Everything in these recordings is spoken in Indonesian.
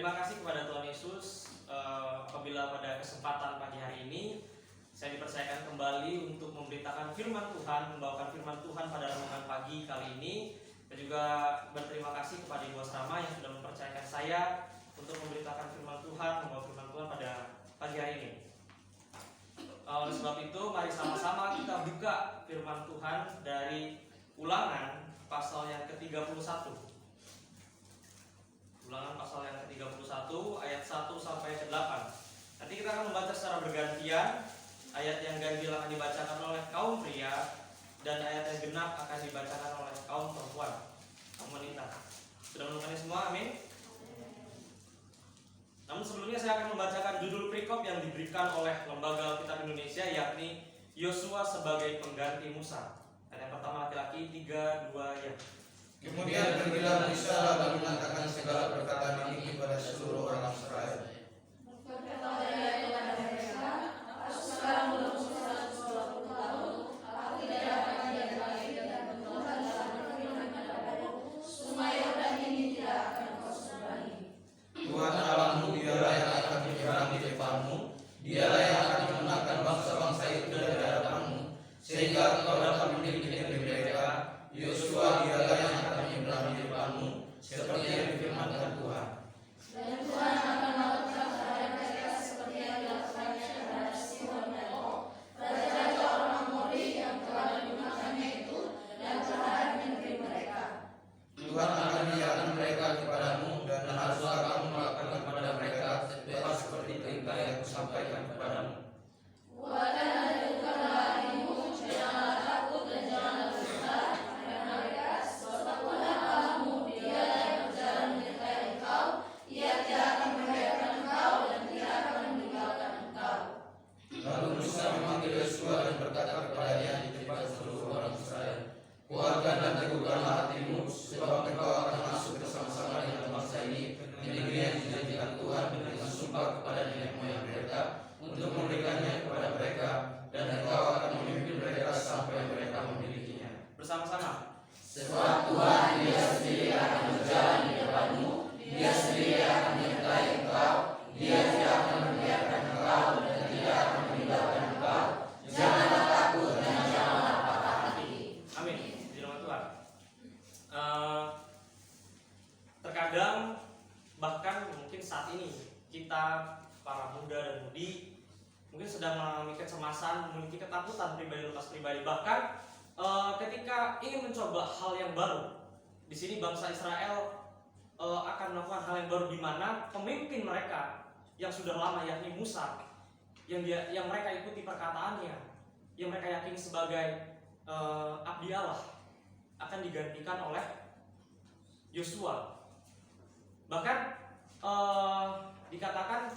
Terima kasih kepada Tuhan Yesus apabila pada kesempatan pagi hari ini saya dipercayakan kembali untuk memberitakan firman Tuhan, membawakan firman Tuhan pada renungan pagi kali ini. Dan juga berterima kasih kepada Ibu Asrama yang sudah mempercayakan saya untuk memberitakan firman Tuhan, membawa firman Tuhan pada pagi hari ini. Oleh sebab itu, mari sama-sama kita buka firman Tuhan dari Ulangan pasal yang ke-31. Ulangan pasal yang ke-31 ayat 1 sampai ke 8. Nanti kita akan membaca secara bergantian. Ayat yang ganjil akan dibacakan oleh kaum pria dan ayat yang genap akan dibacakan oleh kaum perempuan, kaum wanita. Sudah menemukannya semua? Amin. Namun sebelumnya saya akan membacakan judul perikop yang diberikan oleh Lembaga Alkitab Indonesia, yakni Yosua sebagai pengganti Musa. Dan yang pertama laki-laki 3, 2, ya. Kemudian pergilah Musa lalu mengatakan segala perkataan ini kepada seluruh orang Israel. Berkatalah ia kepada mereka, aku sekarang berusia 120 tahun, aku tidak akan menjadi lagi dan bertuhan dalam berfirman kepadamu, sungai Yordan ini tidak akan kau seberangi. Tuhan Allahmu dialah yang akan menyeberangi depanmu, dialah yang akan memenangkan bangsa-bangsa itu dari hadapanmu, sehingga engkau dapat memiliki negeri mereka. Yosua dialah yang akan menyeberangi depanmu, seperti yang difirmankan Tuhan. Dan Tuhan akan melakukan terhadap mereka seperti yang dilakukannya terhadap Sihon dan Og, raja-raja orang Amori yang telah dimakannya itu, dan terhadap negeri mereka. Tuhan akan menyerahkan mereka kepadamu, dan haruslah kamu melakukan kepada mereka tepat seperti perintah yang kusampaikan kepadamu. Buatkan dan teguhkanlah hatimu, janganlah takut dan janganlah gentar, karena mereka, sebab Tuhan Allahmu, Dialah yang berjalan menyertai engkau, Ia tidak akan membiarkan engkau dan tidak akan meninggalkan engkau. Lalu Musa memanggil Yosua dan berkata kepadanya di depan seluruh orang Israel, kuatkan dan teguhkanlah hatimu, sebab engkau akan masuk bersama-sama dengan bangsa ini ke negeri yang dijanjikan Tuhan dengan sumpah kepada nenek moyang mereka, untuk memberikannya kepada mereka, dan engkau akan memimpin mereka sampai mereka memilikinya. Bersama-sama. Sebab Tuhan Dia sendiri akan berjalan di depanmu, Dia sendiri akan menyertai engkau, Dia tidak akan membiarkan engkau dan tidak akan meninggalkan engkau. Janganlah takut dan janganlah patah hati. Amin. Puji nama Tuhan. Terkadang bahkan mungkin saat ini kita para muda dan mudi mungkin sedang mengalami kecemasan, memiliki ketakutan pribadi lepas pribadi. Bahkan ketika ingin mencoba hal yang baru, di sini bangsa Israel akan melakukan hal yang baru, di mana pemimpin mereka yang sudah lama, yakni Musa, yang mereka ikuti perkataannya, yang mereka yakini sebagai abdi Allah, akan digantikan oleh Yosua. Bahkan dikatakan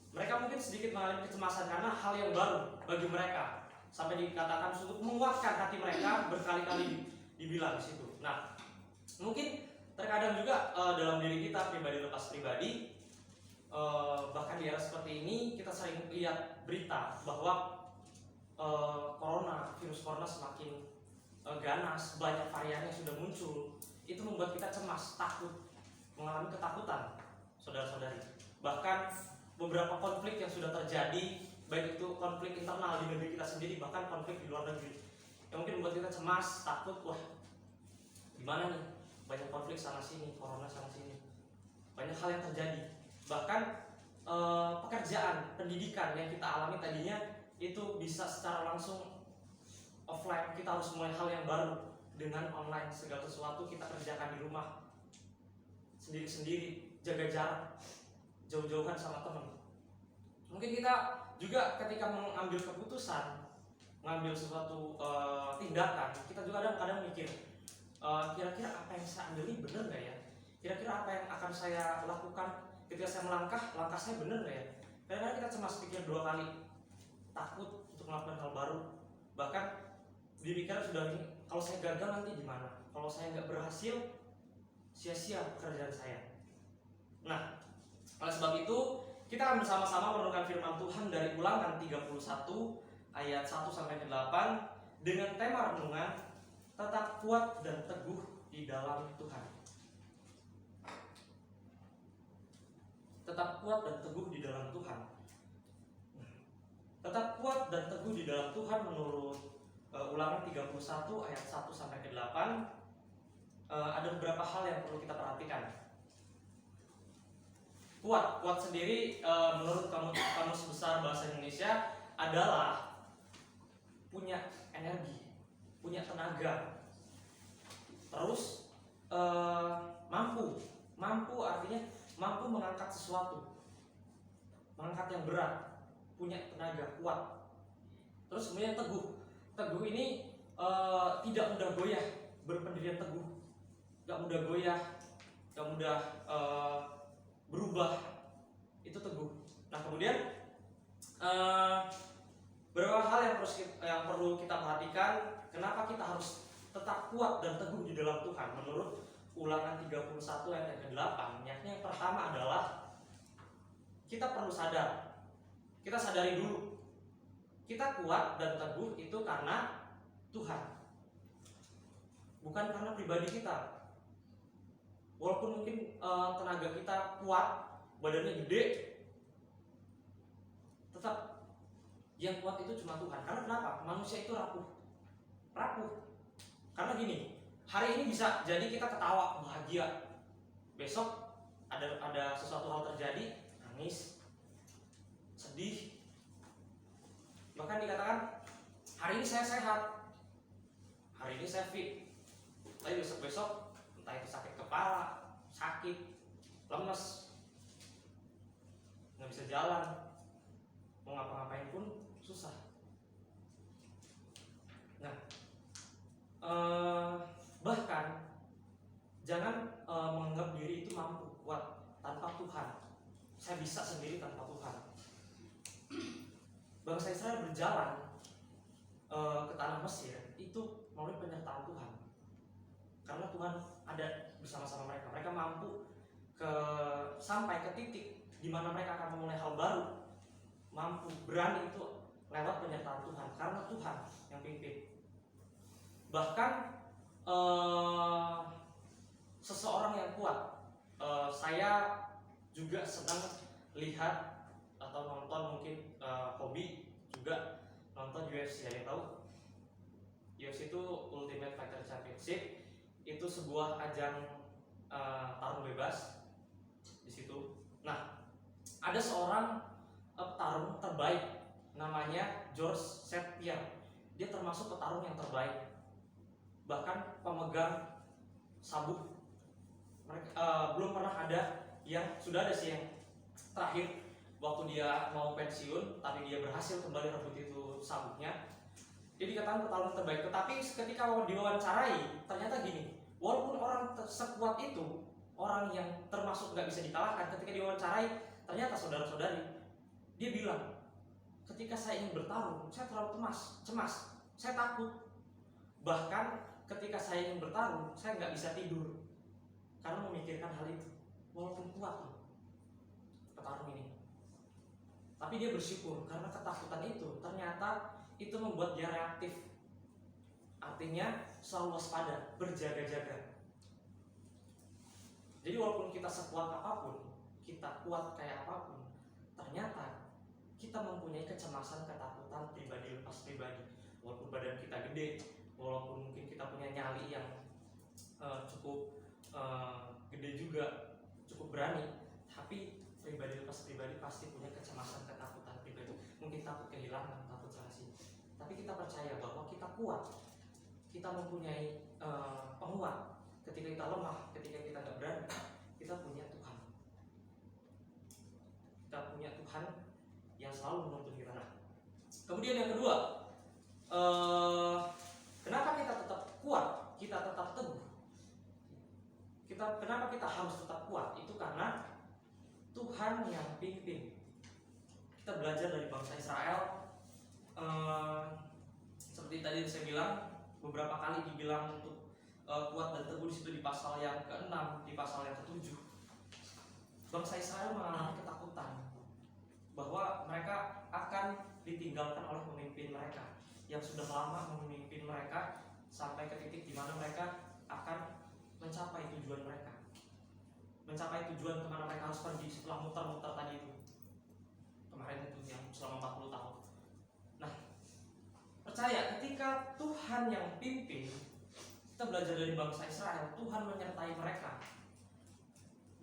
mereka mungkin sedikit mengalami kecemasan karena hal yang baru bagi mereka, sampai dikatakan untuk menguatkan hati mereka berkali-kali dibilang di situ. Nah, mungkin terkadang juga dalam diri kita pribadi lepas pribadi, bahkan di era seperti ini kita sering lihat berita bahwa virus corona semakin ganas, banyak variannya sudah muncul. Itu membuat kita cemas, takut, mengalami ketakutan, saudara-saudari. Bahkan beberapa konflik yang sudah terjadi, baik itu konflik internal di negeri kita sendiri, bahkan konflik di luar negeri, yang mungkin membuat kita cemas, takut, wah gimana nih, banyak konflik sana sini, corona sana sini, banyak hal yang terjadi. Bahkan pekerjaan, pendidikan yang kita alami tadinya itu bisa secara langsung offline, kita harus mulai hal yang baru dengan online. Segala sesuatu kita kerjakan di rumah sendiri-sendiri, jaga jarak, jauh-jauhan sama teman. Mungkin kita juga ketika mengambil keputusan, mengambil suatu tindakan, kita juga kadang-kadang mikir, kira-kira apa yang saya ambil ini benar nggak ya? Kira-kira apa yang akan saya lakukan ketika saya melangkah, langkah saya benar nggak ya? Kadang-kadang kita cemas, pikir 2 kali, takut untuk melakukan hal baru. Bahkan dipikir sudah ini, kalau saya gagal nanti gimana? Kalau saya nggak berhasil, sia-sia pekerjaan saya. Nah, oleh sebab itu kita akan bersama-sama merenungkan firman Tuhan dari Ulangan 31 ayat 1 sampai ke 8 dengan tema renungan tetap kuat dan teguh di dalam Tuhan. tetap kuat dan teguh di dalam Tuhan. Tetap kuat dan teguh di dalam Tuhan menurut Ulangan 31 ayat 1 sampai ke 8. Ada beberapa hal yang perlu kita perhatikan. Kuat sendiri menurut Kamus Besar Bahasa Indonesia adalah punya energi, punya tenaga, terus mampu artinya mampu mengangkat sesuatu, mengangkat yang berat, punya tenaga, kuat. Terus kemudian teguh ini tidak mudah goyah, berpendirian teguh, gak mudah goyah, gak mudah berubah, itu teguh. Nah kemudian beberapa hal yang perlu kita perhatikan, kenapa kita harus tetap kuat dan teguh di dalam Tuhan menurut Ulangan 31 ayat ke-8. Yakni yang pertama adalah kita perlu sadar. Kita sadari dulu, kita kuat dan teguh itu karena Tuhan, bukan karena pribadi kita. Walaupun mungkin tenaga kita kuat, badannya gede, tetap yang kuat itu cuma Tuhan. Karena kenapa? Manusia itu rapuh. Karena gini, hari ini bisa jadi kita ketawa, bahagia, besok ada sesuatu hal terjadi, nangis, sedih. Bahkan dikatakan hari ini saya sehat, hari ini saya fit, tapi besok entah itu sakit kepala, sakit, lemes, nggak bisa jalan, mau ngapa-ngapain pun susah. Nah, bahkan jangan menganggap diri itu mampu kuat tanpa Tuhan. Saya bisa sendiri tanpa Tuhan. Bangsa Israel berjalan ke tanah Mesir itu melalui penyertaan Tuhan. Karena Tuhan ada bersama-sama mereka. Mereka mampu sampai ke titik di mana mereka akan memulai hal baru. Mampu, berani itu lewat penyertaan Tuhan. Karena Tuhan yang pimpin. Bahkan seseorang yang kuat, saya juga senang lihat atau nonton, mungkin hobi juga nonton UFC. Ada yang tahu? UFC itu Ultimate Fighter Championship, itu sebuah ajang tarung bebas di situ. Nah, ada seorang petarung terbaik namanya George St. Pierre. Dia termasuk petarung yang terbaik, bahkan pemegang sabuk. Belum pernah ada yang, sudah ada sih yang terakhir waktu dia mau pensiun, tapi dia berhasil kembali rebut itu sabuknya. Dia dikatakan petarung terbaik. Tetapi ketika diwawancarai, ternyata gini, walaupun orang sekuat itu, orang yang termasuk nggak bisa dikalahkan, ketika diwawancarai, ternyata saudara-saudari, dia bilang, ketika saya ingin bertarung, saya terlalu cemas, saya takut. Bahkan ketika saya ingin bertarung, saya nggak bisa tidur karena memikirkan hal itu. Walaupun kuat loh petarung ini, tapi dia bersyukur karena ketakutan itu ternyata itu membuat dia reaktif. Artinya selalu waspada, berjaga-jaga. Jadi walaupun kita sekuat apapun, kita kuat kayak apapun, ternyata kita mempunyai kecemasan, ketakutan pribadi lepas pribadi. Walaupun badan kita gede, walaupun mungkin kita punya nyali yang cukup gede juga, cukup berani, tapi pribadi lepas pribadi pasti punya kecemasan, ketakutan pribadi. Mungkin takut kehilangan, takut rahasia. Tapi kita percaya bahwa kita kuat, kita mempunyai penguat. Ketika kita lemah, ketika kita nggak berani, kita punya Tuhan. Kita punya Tuhan yang selalu menuntun kita. Nah, kemudian yang kedua, kenapa kita tetap kuat, kita tetap teguh? Kenapa kita harus tetap kuat? Itu karena Tuhan yang pimpin. Kita belajar dari bangsa Israel, seperti tadi saya bilang, beberapa kali dibilang untuk kuat dan teguh di situ, di pasal yang ke-6, di pasal yang ke-7. Bangsa Israel mengalami ketakutan bahwa mereka akan ditinggalkan oleh pemimpin mereka yang sudah lama memimpin mereka sampai ke titik di mana mereka akan mencapai tujuan mereka, mencapai tujuan kemana mereka harus pergi setelah muter-muter tadi itu kemarin itu yang selama 40 tahun. Nah, percaya ketika Tuhan yang pimpin, kita belajar dari bangsa Israel, Tuhan menyertai mereka.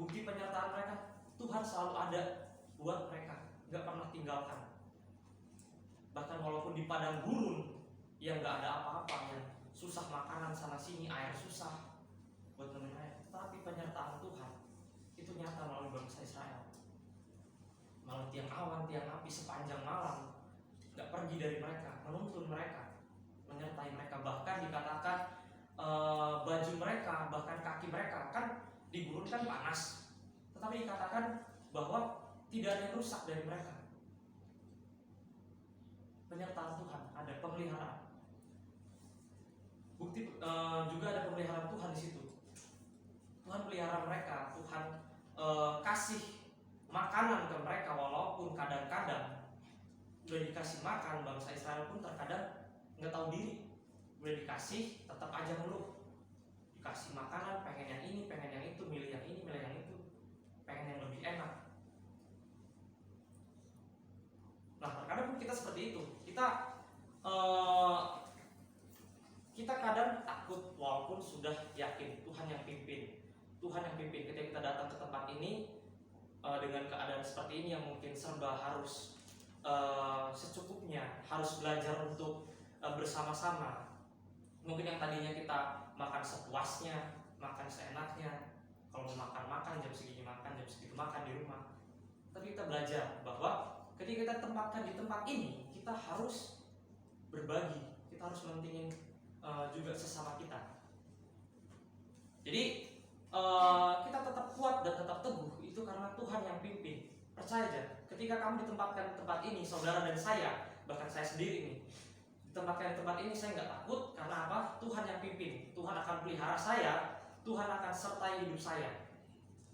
Bukti penyertaan mereka, Tuhan selalu ada buat mereka, nggak pernah tinggalkan. Bahkan walaupun di padang gurun yang nggak ada apa-apa, yang susah makanan sana sini, air susah buat mereka, tapi penyertaan Tuhan itu nyata melalui bangsa Israel. Malah tiang awan, tiang api sepanjang malam nggak pergi dari mereka, menuntun mereka, menyertai mereka. Bahkan dikatakan baju mereka, bahkan kaki mereka, kan di gurun kan panas, tetapi dikatakan bahwa tidak ada yang rusak dari mereka. Penyertaan Tuhan, ada pemeliharaan. Bukti juga ada pemeliharaan Tuhan di situ. Tuhan pelihara mereka, Tuhan kasih makanan ke mereka, walaupun kadang-kadang udah dikasih makan, bangsa Israel pun terkadang nggak tahu diri. Udah dikasih, tetap aja ngeluh. Dikasih makanan, pengen yang ini, pengen yang itu, milih yang ini, milih yang itu, pengen yang lebih enak. Nah, terkadang pun kita seperti itu. Kita kadang takut walaupun sudah yakin Tuhan yang pimpin. Tuhan yang pimpin. Ketika kita datang ke tempat ini dengan keadaan seperti ini yang mungkin serba harus secukupnya, harus belajar untuk bersama-sama. Mungkin yang tadinya kita makan sepuasnya, makan seenaknya, kalau mau makan jam segini makan, jam segitu makan di rumah. Tapi kita belajar bahwa ketika kita tempatkan di tempat ini, kita harus berbagi, kita harus mentingin juga sesama kita. Jadi kita tetap kuat dan tetap teguh itu karena Tuhan yang pimpin. Percaya aja, ketika kamu ditempatkan di tempat ini, saudara dan saya, bahkan saya sendiri nih, ditempatkan di tempat ini, saya nggak takut karena apa? Tuhan yang pimpin. Tuhan akan pelihara saya, Tuhan akan sertai hidup saya.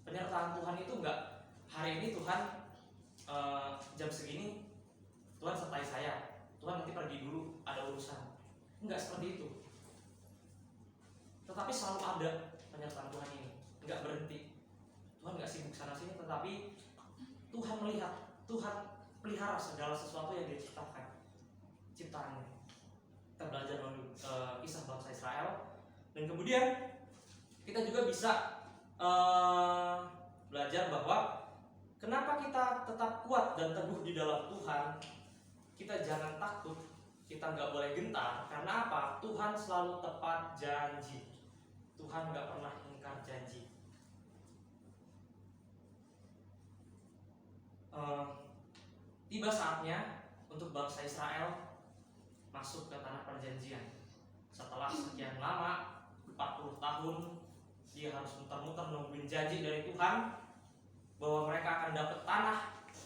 Penyertaan Tuhan itu nggak hari ini Tuhan jam segini Tuhan sertai saya, Tuhan nanti pergi dulu ada urusan. Enggak seperti itu. Tetapi selalu ada penyertaan Tuhan ini, enggak berhenti. Tuhan enggak sibuk sana sini, tetapi Tuhan melihat, Tuhan pelihara segala sesuatu yang Dia ciptakan, ciptaannya. Kita belajar melalui kisah bangsa Israel, dan kemudian kita juga bisa belajar bahwa kenapa kita tetap kuat dan teguh di dalam Tuhan. Kita jangan takut, kita nggak boleh gentar. Karena apa? Tuhan selalu tepat janji. Tuhan nggak pernah ingkar janji. Tiba saatnya untuk bangsa Israel masuk ke tanah perjanjian. Setelah sekian lama, 40 tahun, dia harus muter-muter nungguin janji dari Tuhan bahwa mereka akan dapat tanah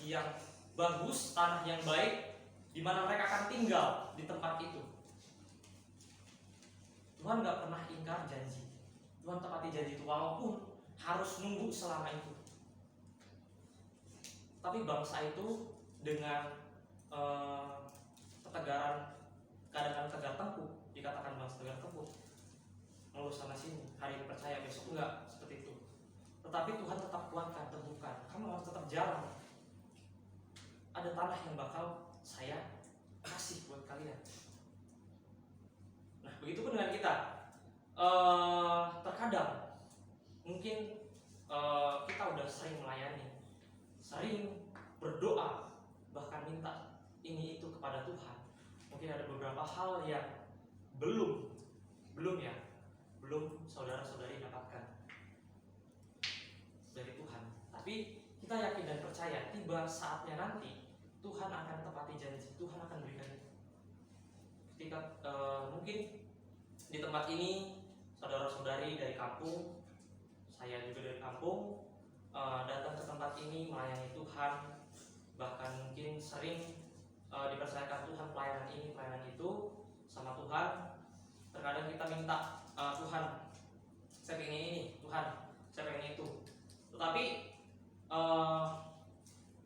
yang bagus, tanah yang baik, di mana mereka akan tinggal di tempat itu. Tuhan gak pernah ingkar janji. Tuhan tepati janji itu walaupun harus nunggu selama itu. Tapi bangsa itu dengan ketegaran, kadang-kadang tegar tengkuk, dikatakan bangsa tegar tengkuk, ngeluh sana sini, hari ini percaya, besok enggak, seperti itu. Tetapi Tuhan tetap kuatkan, teguhkan. Kamu harus tetap jalan. Ada tanah yang bakal saya kasih buat kalian. Nah, begitu pun dengan kita. Terkadang mungkin kita udah sering melayani, sering berdoa, bahkan minta ini itu kepada Tuhan. Mungkin ada beberapa hal yang belum saudara-saudari dapatkan dari Tuhan. Tapi kita yakin dan percaya tiba saatnya nanti Tuhan akan tepati janji, Tuhan akan berikan itu. Ketika mungkin di tempat ini saudara-saudari dari kampung, saya juga dari kampung, datang ke tempat ini melayani Tuhan, bahkan mungkin sering dipercayakan Tuhan pelayanan ini, pelayanan itu sama Tuhan. Terkadang kita minta Tuhan, saya pengen ini, Tuhan, saya pengen itu. Tetapi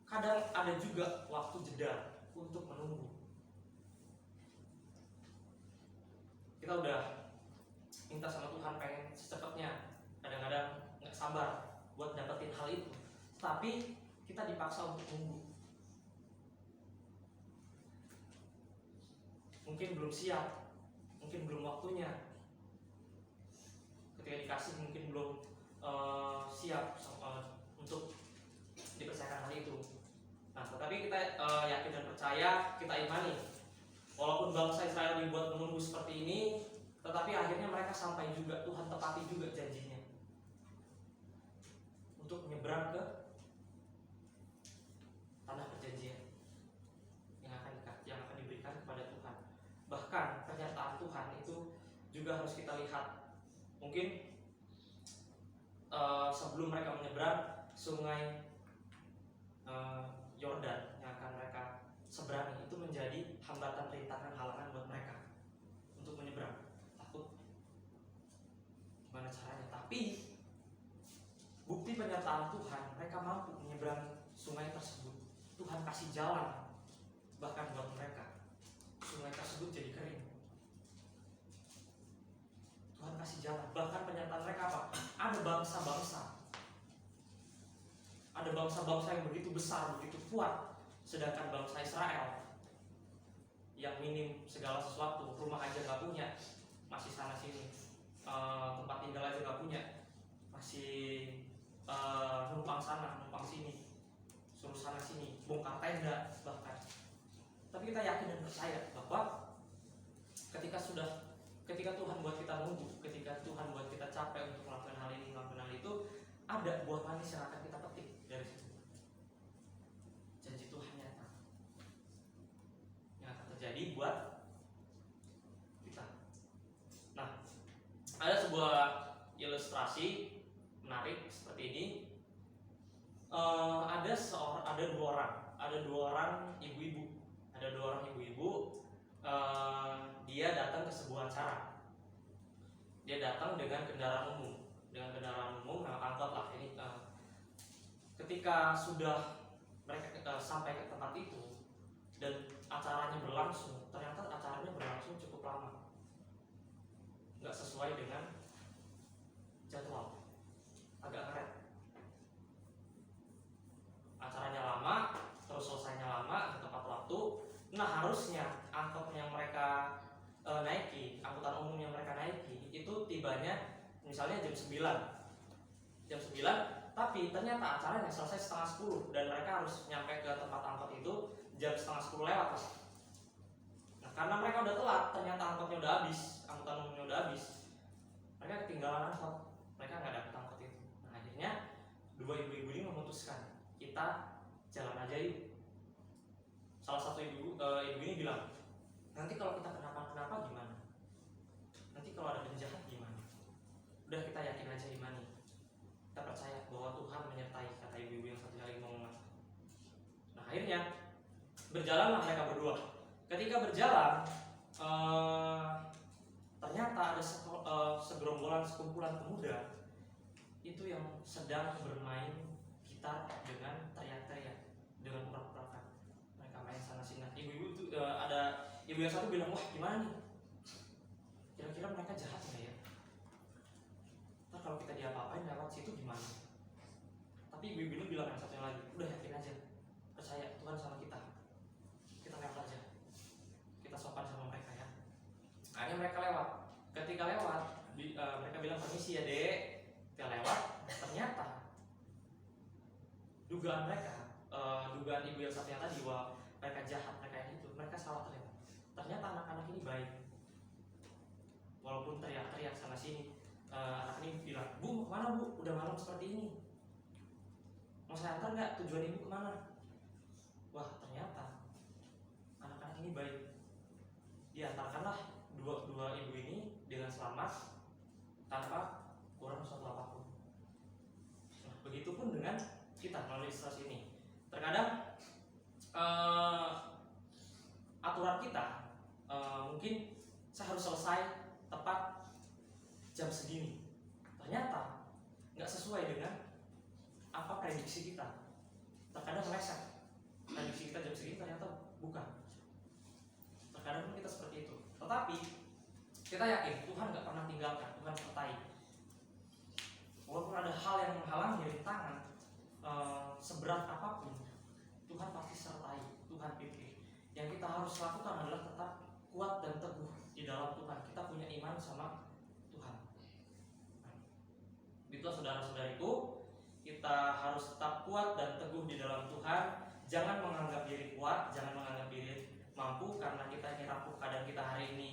kadang ada juga waktu jeda untuk menunggu. Kita udah minta sama Tuhan pengen secepatnya, kadang-kadang nggak sabar buat dapetin hal itu. Tapi kita dipaksa untuk nunggu. Mungkin belum siap, mungkin belum waktunya. Ketika dikasih mungkin belum siap untuk dipercayakan hal itu. Nah, tetapi kita yakin dan percaya, kita imani, walaupun bangsa Israel dibuat menunggu seperti ini, tetapi akhirnya mereka sampai juga, Tuhan tepati juga janjinya untuk menyeberang ke tanah perjanjian yang akan diberikan kepada Tuhan. Bahkan pernyataan Tuhan itu juga harus kita lihat. Mungkin sebelum mereka menyeberang sungai Yordan yang akan mereka seberangi, itu menjadi hambatan, rintangan, halangan buat mereka untuk menyeberang. Takut gimana caranya, tapi bukti pernyataan Tuhan, mereka mampu menyeberang sungai tersebut. Tuhan kasih jalan bahkan buat mereka. Sungai tersebut jadi kering. Tuhan kasih jalan. Bahkan pernyataan mereka apa? Ada bangsa-bangsa, ada bangsa-bangsa yang begitu besar, begitu kuat, sedangkan bangsa Israel yang minim segala sesuatu, rumah aja gak punya, masih sana sini, tempat tinggal aja gak punya, masih numpang sana, numpang sini, suruh sana sini, bongkar tenda bahkan. Tapi kita yakin dan percaya bahwa ketika Tuhan buat kita nunggu, ketika Tuhan buat kita capek untuk melakukan hal ini, melakukan hal itu, ada buah manis yang akan kita petik dari situ. Janji Tuhan nyata yang akan terjadi buat kita. Nah, ada sebuah ilustrasi menarik seperti ini. Ada dua orang ibu-ibu. Dia datang ke sebuah acara. Dia datang dengan kendaraan umum, angkot lah ini. Ketika sudah mereka sampai ke tempat itu dan acaranya berlangsung, ternyata acaranya berlangsung cukup lama, nggak sesuai dengan jadwal, agak ngeret. Acaranya lama, terus selesainya lama, ke tepat waktu. Nah, harusnya angkot yang mereka naiki, angkutan umum yang mereka naiki itu tibanya misalnya jam 9, tapi ternyata acaranya selesai setengah 10 dan mereka harus nyampe ke tempat angkot itu jam setengah 10 lewat. Nah, karena mereka udah telat, ternyata angkotnya udah habis, angkutan umumnya udah habis, mereka ketinggalan angkot, mereka nggak dapet angkot itu. Nah, akhirnya dua ibu-ibu ini memutuskan, kita jalan aja yuk. Salah satu ibu ini bilang, nanti kalau kita kenapa-kenapa gimana? Nanti kalau ada penjahat gimana? Udah, kita yakin aja, imani. Kita percaya bahwa Tuhan menyertai, kata ibu-ibu yang satunya lagi ngomong. Nah, akhirnya berjalanlah mereka berdua. Ketika berjalan, ternyata ada sekumpulan pemuda itu yang sedang bermain gitar dengan teriak-teriak, dengan urak-urakan. Mereka main sana sini. Ibu-ibu itu ada ibu yang satu bilang, wah gimana nih? Kira-kira mereka jahat nggak ya? Ntar kalau kita diapa-apain lewat situ gimana? Tapi ibu-ibu ini bilang yang satunya lagi, udah yakin aja, percaya Tuhan sama kita. Kita lewat aja, kita sopan sama mereka ya. Akhirnya mereka lewat. Ketika lewat, mereka bilang, permisi ya dek, kita lewat. Ternyata dugaan ibu yang satunya tadi bahwa mereka jahat, mereka yang itu, mereka salah ternyata. Ternyata anak-anak ini baik. Walaupun teriak-teriak sana sini, anak ini bilang, bu kemana bu? Udah malam seperti ini, mau saya antar nggak? Tujuan ibu kemana? Wah, ternyata anak-anak ini baik. Diantarkanlah dua ibu ini dengan selamat tanpa kurang suatu apapun. Nah, begitupun dengan kita melalui ilustrasi ini. Terkadang aturan kita mungkin saya harus selesai tepat jam segini. Ternyata nggak sesuai dengan apa prediksi kita. Terkadang meleset. Prediksi kita jam segini ternyata bukan. Terkadang pun kita seperti itu. Tetapi kita yakin Tuhan nggak pernah tinggalkan, Tuhan sertai. Walaupun ada hal yang menghalangi, rintangan seberat apapun, pasti sertai, Tuhan pimpin. Yang kita harus lakukan adalah tetap kuat dan teguh di dalam Tuhan. Kita punya iman sama Tuhan. Itulah saudara-saudariku, kita harus tetap kuat dan teguh di dalam Tuhan. Jangan menganggap diri kuat, jangan menganggap diri mampu, karena kita ini rapuh. Kadang kita hari ini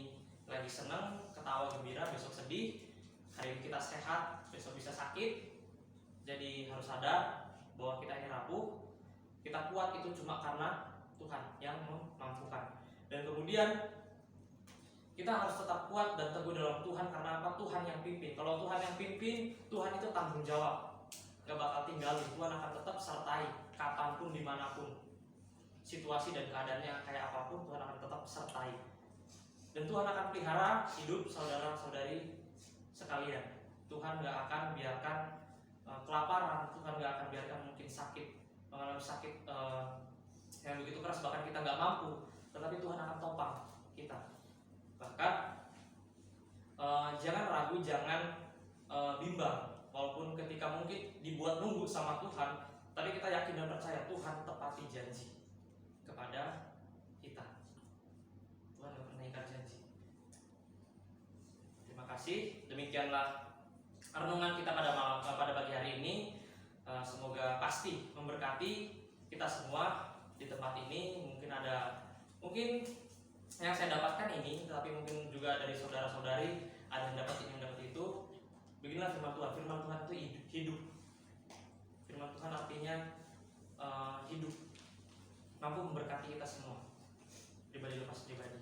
lagi senang, ketawa gembira, besok sedih. Hari ini kita sehat, besok bisa sakit. Jadi harus sadar bahwa kita ini rapuh. Kita kuat itu cuma karena Tuhan yang memampukan. Dan kemudian kita harus tetap kuat dan teguh dalam Tuhan, karena apa? Tuhan yang pimpin. Kalau Tuhan yang pimpin, Tuhan itu tanggung jawab, gak bakal tinggalin. Tuhan akan tetap sertai kapanpun, dimanapun, situasi dan keadaannya kayak apapun, Tuhan akan tetap sertai. Dan Tuhan akan pelihara hidup saudara-saudari sekalian. Tuhan gak akan biarkan kelaparan, Tuhan gak akan biarkan mungkin mengalami sakit yang begitu keras, bahkan kita gak mampu, tetapi Tuhan akan topang kita. Bahkan jangan ragu, jangan bimbang, walaupun ketika mungkin dibuat nunggu sama Tuhan, tapi kita yakin dan percaya Tuhan tepati janji kepada kita. Tuhan gak pernah ingkar janji. Terima kasih. Demikianlah renungan kita pada pagi hari ini. Semoga pasti memberkati kita semua di tempat ini. Mungkin yang saya dapatkan ini, tapi mungkin juga dari saudara-saudari ada yang dapat ini, yang dapat itu. Beginilah firman Tuhan. Firman Tuhan itu hidup. Firman Tuhan artinya hidup, mampu memberkati kita semua, pribadi lepas pribadi.